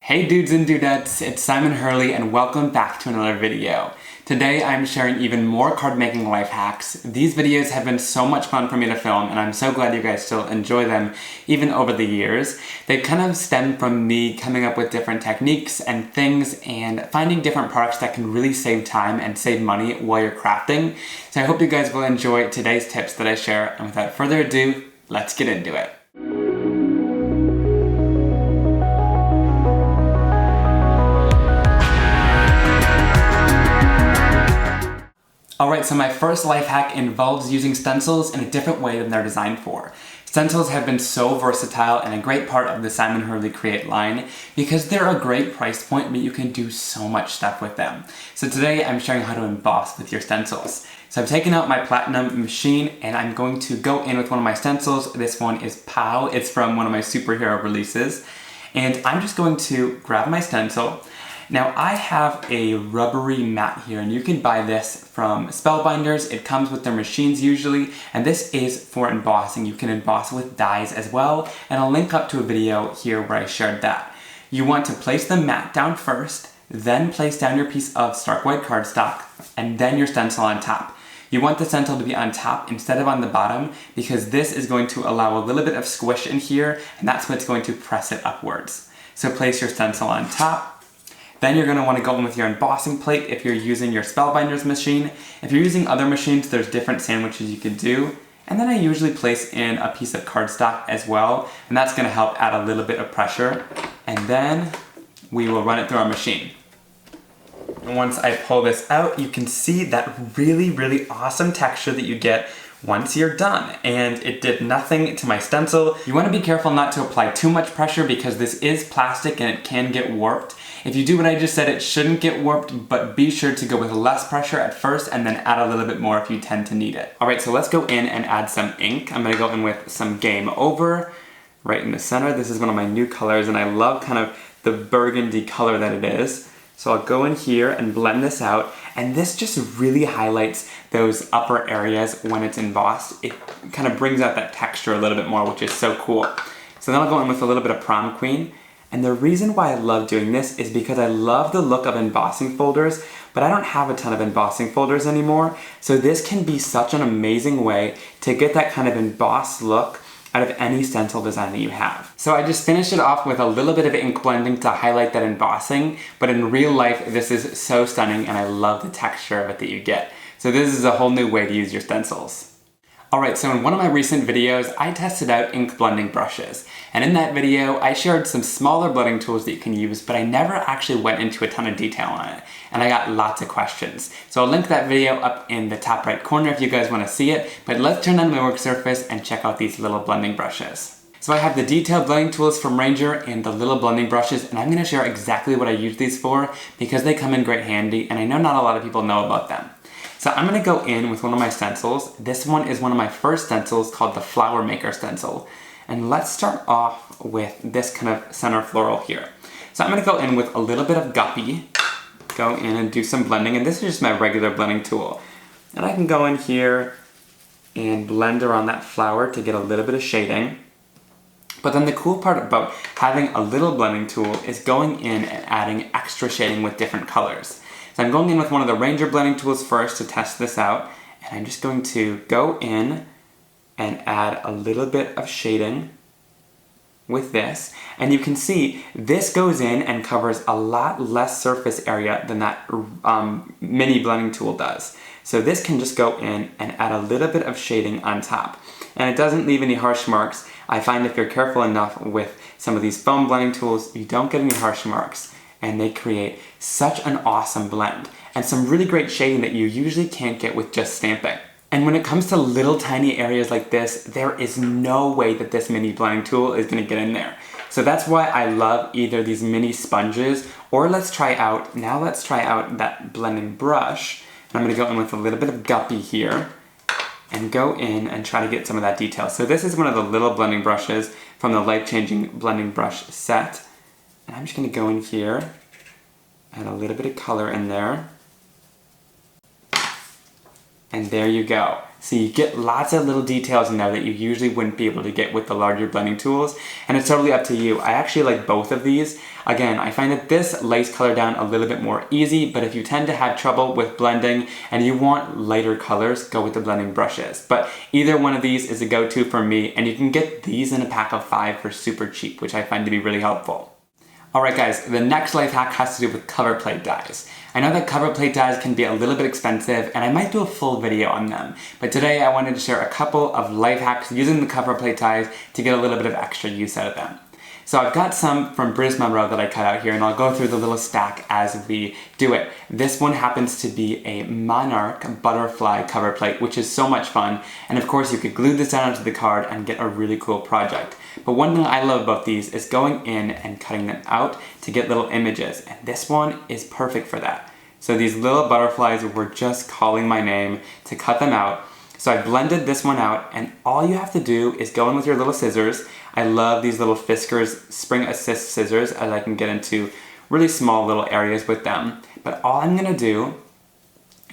Hey dudes and dudettes, it's Simon Hurley and welcome back to another video. Today I'm sharing even more card making life hacks. These videos have been so much fun for me to film and I'm so glad you guys still enjoy them even over the years. They kind of stem from me coming up with different techniques and things and finding different products that can really save time and save money while you're crafting. So I hope you guys will enjoy today's tips that I share, and without further ado, let's get into it. Alright, so my first life hack involves using stencils in a different way than they're designed for. Stencils have been so versatile and a great part of the Simon Hurley Create line because they're a great price point, but you can do so much stuff with them. So today I'm showing how to emboss with your stencils. So I've taken out my platinum machine and I'm going to go in with one of my stencils. This one is POW, it's from one of my superhero releases. And I'm just going to grab my stencil. Now I have a rubbery mat here and you can buy this from Spellbinders. It comes with their machines usually, and this is for embossing. You can emboss with dies as well, and I'll link up to a video here where I shared that. You want to place the mat down first, then place down your piece of stark white cardstock, and then your stencil on top. You want the stencil to be on top instead of on the bottom because this is going to allow a little bit of squish in here, and that's what's going to press it upwards. So place your stencil on top. Then you're going to want to go in with your embossing plate if you're using your Spellbinders machine. If you're using other machines, there's different sandwiches you can do. And then I usually place in a piece of cardstock as well, and that's going to help add a little bit of pressure. And then we will run it through our machine. And once I pull this out, you can see that really awesome texture that you get once you're done, and it did nothing to my stencil. You want to be careful not to apply too much pressure because this is plastic and it can get warped. If you do what I just said, it shouldn't get warped, but be sure to go with less pressure at first and then add a little bit more if you tend to need it. Alright, so let's go in and add some ink. I'm going to go in with some Game Over right in the center. This is one of my new colors and I love kind of the burgundy color that it is. So I'll go in here and blend this out, and this just really highlights those upper areas when it's embossed. It kind of brings out that texture a little bit more, which is so cool. So then I'll go in with a little bit of Prom Queen, and the reason why I love doing this is because I love the look of embossing folders, but I don't have a ton of embossing folders anymore, so this can be such an amazing way to get that kind of embossed look out of any stencil design that you have. So I just finished it off with a little bit of ink blending to highlight that embossing, but in real life this is so stunning and I love the texture of it that you get. So this is a whole new way to use your stencils. Alright, so in one of my recent videos, I tested out ink blending brushes. And in that video, I shared some smaller blending tools that you can use, but I never actually went into a ton of detail on it. And I got lots of questions. So I'll link that video up in the top right corner if you guys want to see it, but let's turn on my work surface and check out these little blending brushes. So I have the detailed blending tools from Ranger and the little blending brushes, and I'm going to share exactly what I use these for because they come in great handy, and I know not a lot of people know about them. So I'm going to go in with one of my stencils. This one is one of my first stencils called the Flower Maker stencil. And let's start off with this kind of center floral here. So I'm going to go in with a little bit of Guppy, go in and do some blending, and this is just my regular blending tool. And I can go in here and blend around that flower to get a little bit of shading. But then the cool part about having a little blending tool is going in and adding extra shading with different colors. So I'm going in with one of the Ranger blending tools first to test this out, and I'm just going to go in and add a little bit of shading with this, and you can see this goes in and covers a lot less surface area than that mini blending tool does. So this can just go in and add a little bit of shading on top, and it doesn't leave any harsh marks. I find if you're careful enough with some of these foam blending tools, you don't get any harsh marks, and they create such an awesome blend and some really great shading that you usually can't get with just stamping. And when it comes to little tiny areas like this, there is no way that this mini blending tool is going to get in there. So that's why I love either these mini sponges, or let's try out that blending brush. And I'm going to go in with a little bit of Guppy here and go in and try to get some of that detail. So this is one of the little blending brushes from the Life Changing blending brush set. And I'm just going to go in here, add a little bit of color in there. And there you go. So you get lots of little details in there that you usually wouldn't be able to get with the larger blending tools, and it's totally up to you. I actually like both of these. Again, I find that this lays color down a little bit more easy, but if you tend to have trouble with blending and you want lighter colors, go with the blending brushes. But either one of these is a go-to for me, and you can get these in a pack of 5 for super cheap, which I find to be really helpful. Alright guys, the next life hack has to do with cover plate dies. I know that cover plate dies can be a little bit expensive, and I might do a full video on them, but today I wanted to share a couple of life hacks using the cover plate dies to get a little bit of extra use out of them. So I've got some from British Monroe that I cut out here, and I'll go through the little stack as we do it. This one happens to be a Monarch butterfly cover plate, which is so much fun, and of course you could glue this down onto the card and get a really cool project. But one thing I love about these is going in and cutting them out to get little images, and this one is perfect for that. So these little butterflies were just calling my name to cut them out. So I blended this one out, and all you have to do is go in with your little scissors. I love these little Fiskars Spring Assist scissors, as I can get into really small little areas with them. But all I'm gonna do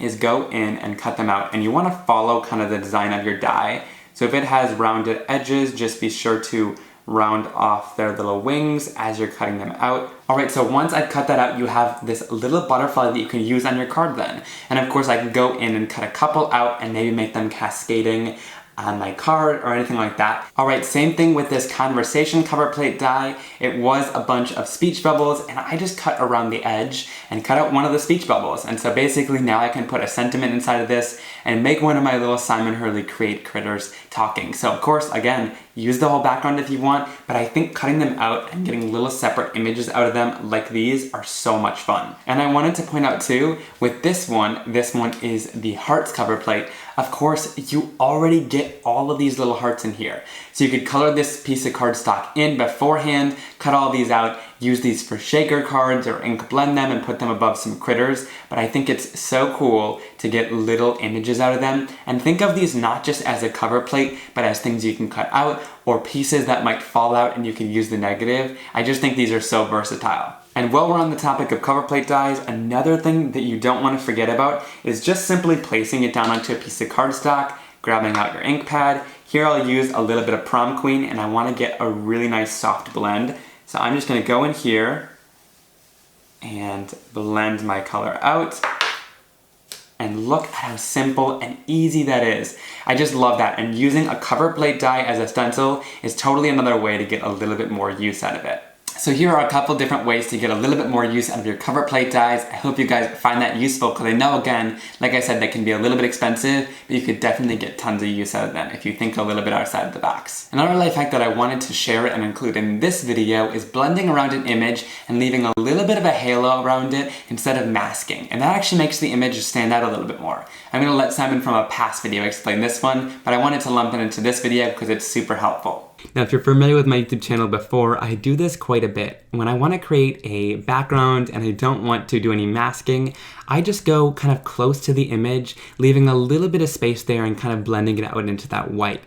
is go in and cut them out, and you wanna follow kind of the design of your die. So if it has rounded edges, just be sure to round off their little wings as you're cutting them out. Alright, so once I've cut that out, you have this little butterfly that you can use on your card then. And of course I can go in and cut a couple out and maybe make them cascading on my card or anything like that. Alright, same thing with this conversation cover plate die. It was a bunch of speech bubbles, and I just cut around the edge and cut out one of the speech bubbles. And so basically now I can put a sentiment inside of this and make one of my little Simon Hurley create critters talking. So of course, again, use the whole background if you want, but I think cutting them out and getting little separate images out of them like these are so much fun. And I wanted to point out too, with this one is the hearts cover plate. Of course, you already get all of these little hearts in here. So you could color this piece of cardstock in beforehand, cut all these out, use these for shaker cards or ink blend them and put them above some critters. But I think it's so cool to get little images out of them, and think of these not just as a cover plate, but as things you can cut out or pieces that might fall out and you can use the negative. I just think these are so versatile. And while we're on the topic of cover plate dies, another thing that you don't want to forget about is just simply placing it down onto a piece of cardstock, grabbing out your ink pad. Here I'll use a little bit of Prom Queen, and I want to get a really nice soft blend. So I'm just going to go in here and blend my color out. And look at how simple and easy that is. I just love that, and using a cover plate die as a stencil is totally another way to get a little bit more use out of it. So here are a couple different ways to get a little bit more use out of your cover plate dies. I hope you guys find that useful, because I know, again, like I said, they can be a little bit expensive, but you could definitely get tons of use out of them if you think a little bit outside the box. Another life hack that I wanted to share and include in this video is blending around an image and leaving a little bit of a halo around it instead of masking. And that actually makes the image stand out a little bit more. I'm going to let Simon from a past video explain this one, but I wanted to lump it into this video because it's super helpful. Now, if you're familiar with my YouTube channel before, I do this quite a bit. When I want to create a background and I don't want to do any masking, I just go kind of close to the image, leaving a little bit of space there and kind of blending it out into that white.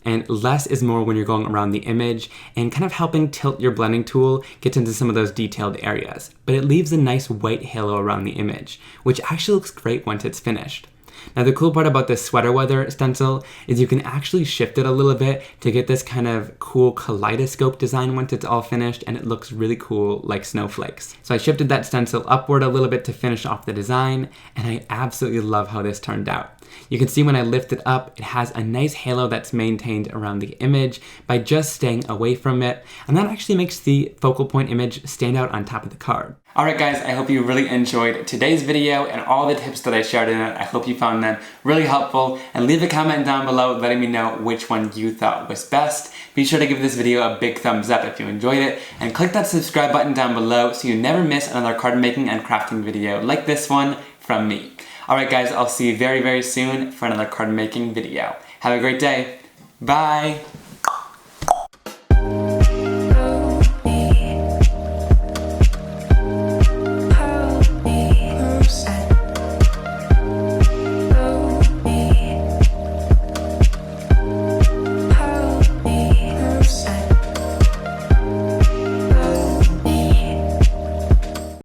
And less is more when you're going around the image and kind of helping tilt your blending tool get into some of those detailed areas. But it leaves a nice white halo around the image, which actually looks great once it's finished. Now, the cool part about this sweater weather stencil is you can actually shift it a little bit to get this kind of cool kaleidoscope design once it's all finished, and it looks really cool like snowflakes. So I shifted that stencil upward a little bit to finish off the design, and I absolutely love how this turned out. You can see when I lift it up, it has a nice halo that's maintained around the image by just staying away from it, and that actually makes the focal point image stand out on top of the card. Alright guys, I hope you really enjoyed today's video and all the tips that I shared in it. I hope you found them really helpful, and leave a comment down below letting me know which one you thought was best. Be sure to give this video a big thumbs up if you enjoyed it, and click that subscribe button down below so you never miss another card making and crafting video like this one from me. Alright guys, I'll see you very, very soon for another card making video. Have a great day. Bye!